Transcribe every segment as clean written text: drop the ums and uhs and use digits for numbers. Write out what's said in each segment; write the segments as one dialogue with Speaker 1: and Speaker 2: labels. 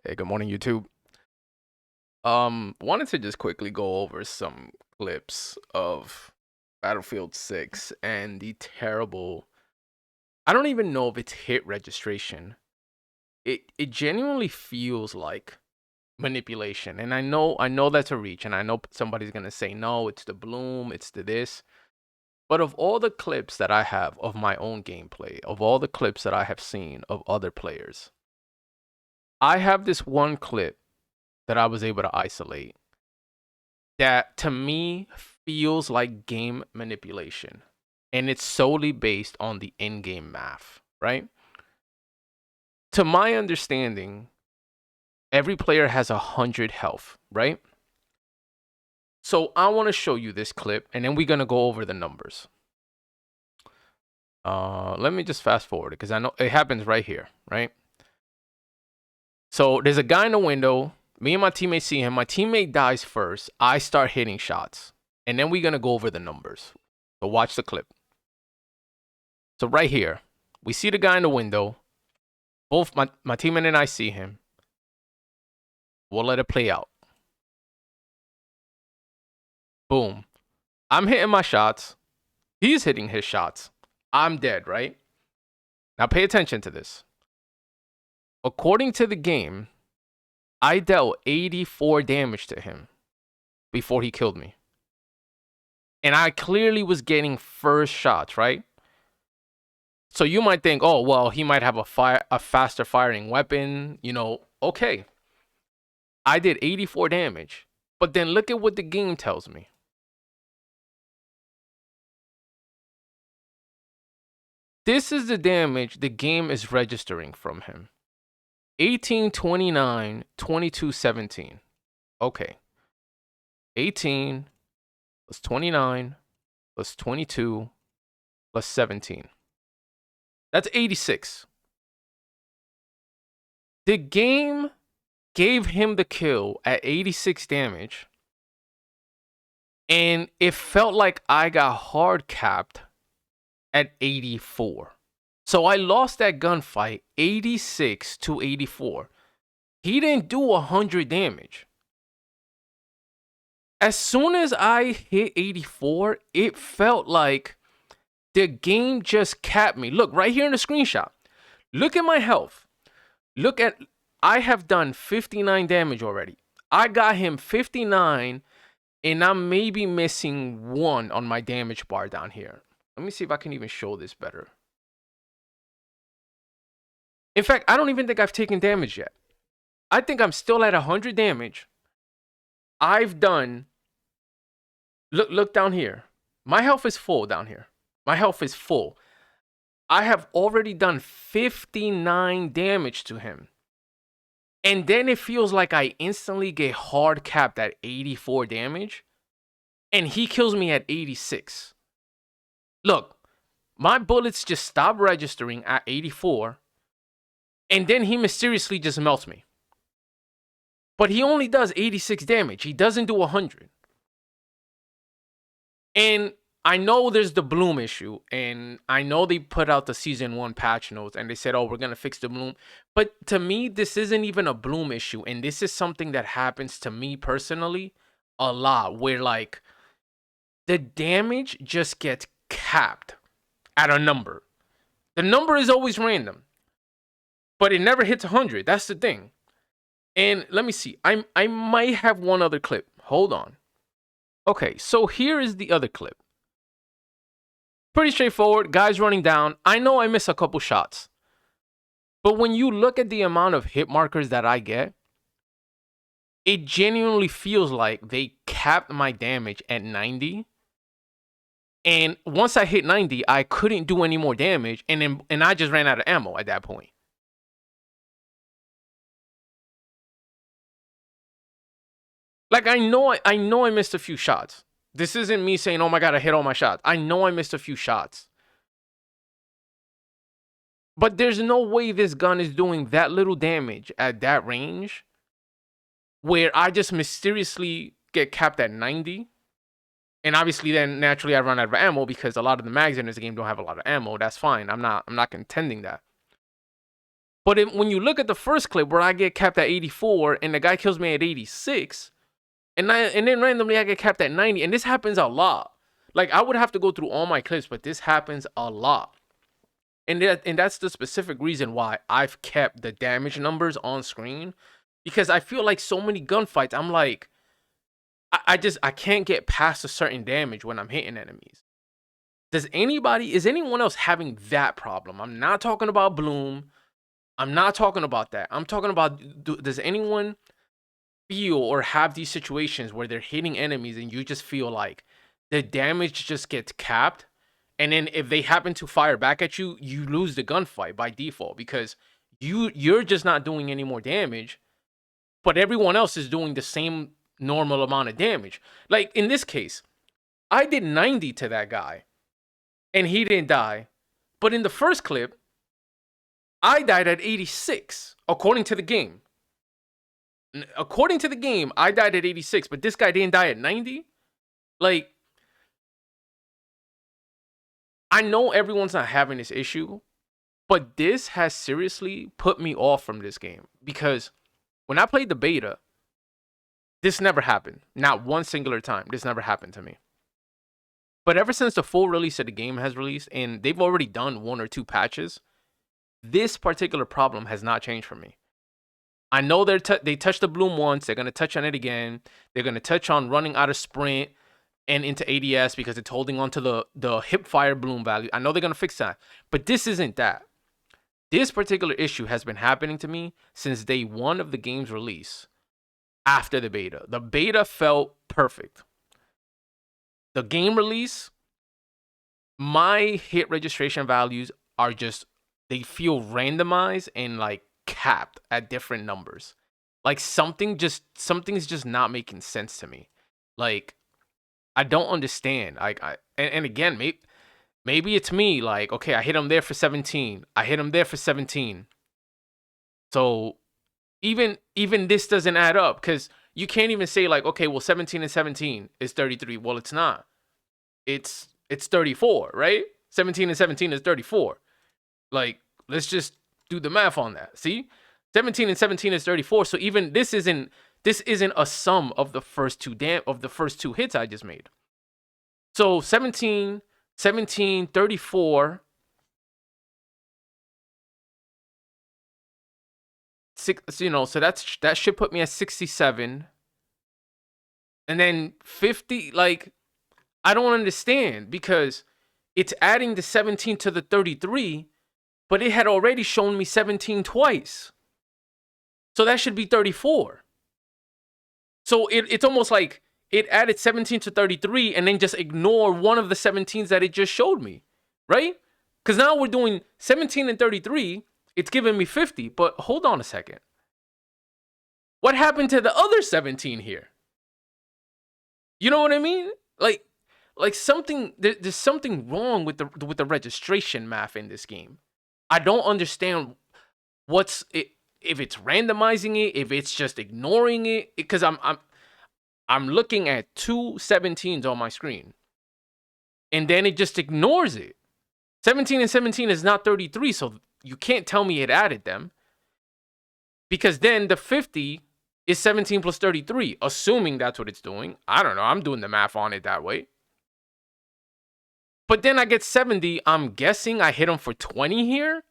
Speaker 1: Hey, good morning, YouTube. Wanted to just quickly go over some clips of Battlefield 6 and the terrible. I don't even know if it's hit registration. It genuinely feels like manipulation. And I know that's a reach, and I know somebody's gonna say no, it's the bloom, it's the this. But of all the clips that I have of my own gameplay, of all the clips that I have seen of other players, I have this one clip that I was able to isolate that to me feels like game manipulation. And it's solely based on the in game math, right? To my understanding, every player has 100 health, right? So I want to show you this clip and then we're going to go over the numbers. Let me just fast forward because I know it happens right here, right? So there's a guy in the window. Me and my teammate see him. My teammate dies first. I start hitting shots. And then we're going to go over the numbers. So watch the clip. So right here, we see the guy in the window. Both my teammate and I see him. We'll let it play out. Boom. I'm hitting my shots. He's hitting his shots. I'm dead, right? Now pay attention to this. According to the game, I dealt 84 damage to him before he killed me. And I clearly was getting first shots, right? So you might think, oh, well, he might have a faster firing weapon, okay. I did 84 damage. But then look at what the game tells me. This is the damage the game is registering from him. 18, 29, 22, 17. Okay. 18 plus 29 plus 22 plus 17. That's 86. The game gave him the kill at 86 damage. And it felt like I got hard capped at 84. So I lost that gunfight 86 to 84. He didn't do 100 damage. As soon as I hit 84, it felt like the game just capped me. Look, right here in the screenshot. Look at my health. I have done 59 damage already. I got him 59, and I'm maybe missing 1 on my damage bar down here. Let me see if I can even show this better. In fact, I don't even think I've taken damage yet. I think I'm still at 100 damage. I've done... Look down here. My health is full down here. My health is full. I have already done 59 damage to him. And then it feels like I instantly get hard capped at 84 damage. And he kills me at 86. Look, my bullets just stop registering at 84. And then he mysteriously just melts me. But he only does 86 damage. He doesn't do 100. And I know there's the bloom issue, and I know they put out the season 1 patch notes and they said, oh, we're going to fix the bloom. But to me, this isn't even a bloom issue. And this is something that happens to me personally a lot, where like the damage just gets capped at a number. The number is always random, but it never hits 100. That's the thing. And let me see. I might have one other clip. Hold on. Okay, so here is the other clip. Pretty straightforward. Guys running down. I know I miss a couple shots. But when you look at the amount of hit markers that I get, it genuinely feels like they capped my damage at 90. And once I hit 90, I couldn't do any more damage. And I just ran out of ammo at that point. Like, I know I missed a few shots. This isn't me saying, oh my God, I hit all my shots. I know I missed a few shots. But there's no way this gun is doing that little damage at that range where I just mysteriously get capped at 90. And obviously then naturally I run out of ammo because a lot of the mags in this game don't have a lot of ammo. That's fine. I'm not contending that. But when you look at the first clip where I get capped at 84 and the guy kills me at 86, and then randomly I get capped at 90, and this happens a lot. Like, I would have to go through all my clips, but this happens a lot. And that's the specific reason why I've kept the damage numbers on screen, because I feel like so many gunfights, I'm like, I can't get past a certain damage when I'm hitting enemies. Is anyone else having that problem? I'm not talking about Bloom. I'm not talking about that. I'm talking about, does anyone feel or have these situations where they're hitting enemies and you just feel like the damage just gets capped, and then if they happen to fire back at you, you lose the gunfight by default because you're just not doing any more damage, but everyone else is doing the same normal amount of damage. Like in this case, I did 90 to that guy and he didn't die. But in the first clip, I died at 86, according to the game. According to the game, I died at 86, but this guy didn't die at 90? Like, I know everyone's not having this issue, but this has seriously put me off from this game. Because when I played the beta, this never happened. Not one singular time. This never happened to me. But ever since the full release of the game has released, and they've already done 1 or 2 patches, this particular problem has not changed for me. I know they touched the Bloom once. They're going to touch on it again. They're going to touch on running out of sprint and into ADS because it's holding on to the hip fire Bloom value. I know they're going to fix that. But this isn't that. This particular issue has been happening to me since day 1 of the game's release after the beta. The beta felt perfect. The game release, my hit registration values are just, they feel randomized and like capped at different numbers. Like something's just not making sense to me. Like, I don't understand. Like, and again, maybe it's me. Like, okay, I hit him there for 17. I hit him there for 17. So even this doesn't add up, because you can't even say like, okay, well, 17 and 17 is 33. Well, it's not. It's 34, right? 17 and 17 is 34. Like, let's just do the math on that. See? 17 and 17 is 34. So even this isn't a sum of the first two hits I just made. So 17, 34, 6, so that should put me at 67. And then 50, like, I don't understand, because it's adding the 17 to the 33, but it had already shown me 17 twice. So that should be 34. So it's almost like it added 17 to 33 and then just ignore one of the 17s that it just showed me, right? Because now we're doing 17 and 33. It's giving me 50, but hold on a second. What happened to the other 17 here? You know what I mean? Like something, there's something wrong with the registration math in this game. I don't understand if it's randomizing it, if it's just ignoring it, because I'm looking at 2 17s on my screen, and then it just ignores it. 17 and 17 is not 33, so you can't tell me it added them, because then the 50 is 17 plus 33, assuming that's what it's doing. I don't know. I'm doing the math on it that way. But then I get 70. I'm guessing I hit him for 20 here,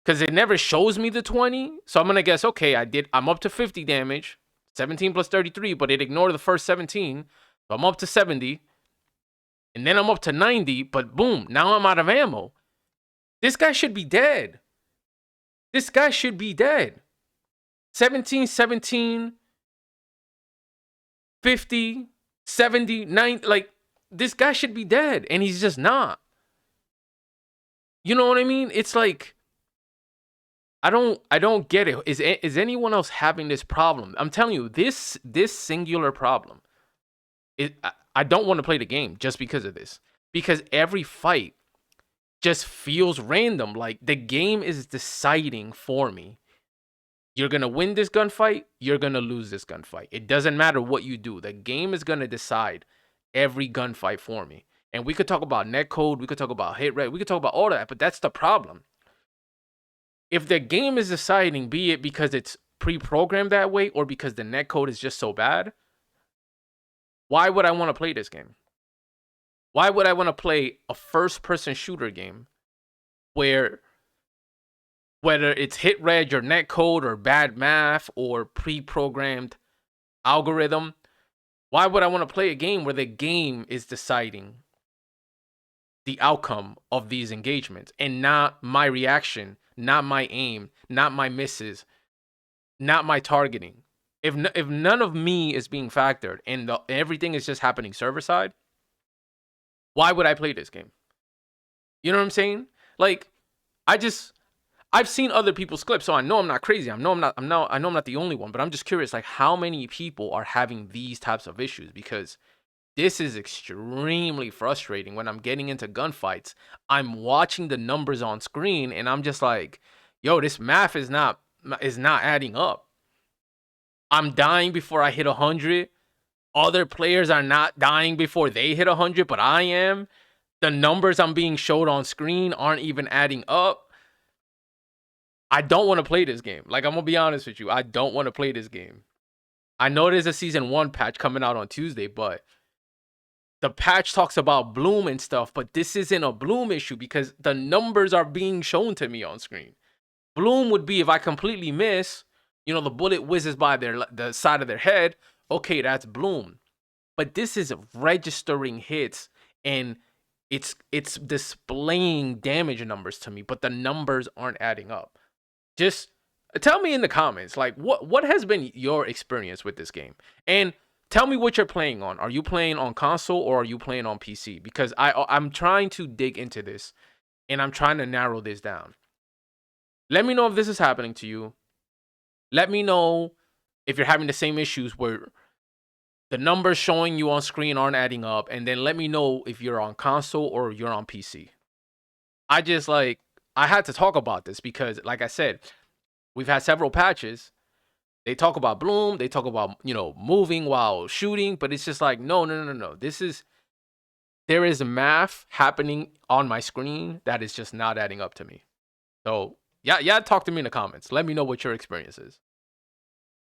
Speaker 1: because it never shows me the 20. So I'm going to guess, okay, I'm up to 50 damage, 17 plus 33, but it ignored the first 17. So I'm up to 70. And then I'm up to 90, but boom, now I'm out of ammo. This guy should be dead. 17, 17, 50, 70, 90, like, this guy should be dead, and he's just not. You know what I mean? It's like, I don't get it. Is anyone else having this problem? I'm telling you, this singular problem, I don't want to play the game just because of this. Because every fight just feels random. Like, the game is deciding for me. You're going to win this gunfight, you're going to lose this gunfight. It doesn't matter what you do. The game is going to decide every gunfight for me. And we could talk about netcode, we could talk about hit rate, we could talk about all that, but that's the problem. If the game is deciding, be it because it's pre-programmed that way or because the netcode is just so bad, why would I want to play this game? Why would I want to play a first-person shooter game where whether it's hit reg or netcode or bad math or pre-programmed algorithm, why would I want to play a game where the game is deciding the outcome of these engagements and not my reaction, not my aim, not my misses, not my targeting? If none of me is being factored and everything is just happening server side, why would I play this game? You know what I'm saying? Like, I've seen other people's clips, so I know I'm not crazy. I know I'm not the only one, but I'm just curious, like, how many people are having these types of issues? Because this is extremely frustrating when I'm getting into gunfights. I'm watching the numbers on screen and I'm just like, yo, this math is not adding up. I'm dying before I hit 100. Other players are not dying before they hit 100, but I am. The numbers I'm being showed on screen aren't even adding up. I don't want to play this game. Like, I'm going to be honest with you. I don't want to play this game. I know there's a season 1 patch coming out on Tuesday, but the patch talks about bloom and stuff, but this isn't a bloom issue because the numbers are being shown to me on screen. Bloom would be if I completely miss, the bullet whizzes by the side of their head. Okay, that's bloom. But this is registering hits and it's displaying damage numbers to me, but the numbers aren't adding up. Just tell me in the comments, like, what has been your experience with this game? And tell me what you're playing on. Are you playing on console or are you playing on PC? Because I'm trying to dig into this and I'm trying to narrow this down. Let me know if this is happening to you. Let me know if you're having the same issues where the numbers showing you on screen aren't adding up. And then let me know if you're on console or you're on PC. I had to talk about this because, like I said, we've had several patches. They talk about bloom. They talk about, moving while shooting. But it's just like, no. There is math happening on my screen that is just not adding up to me. So, yeah, talk to me in the comments. Let me know what your experience is.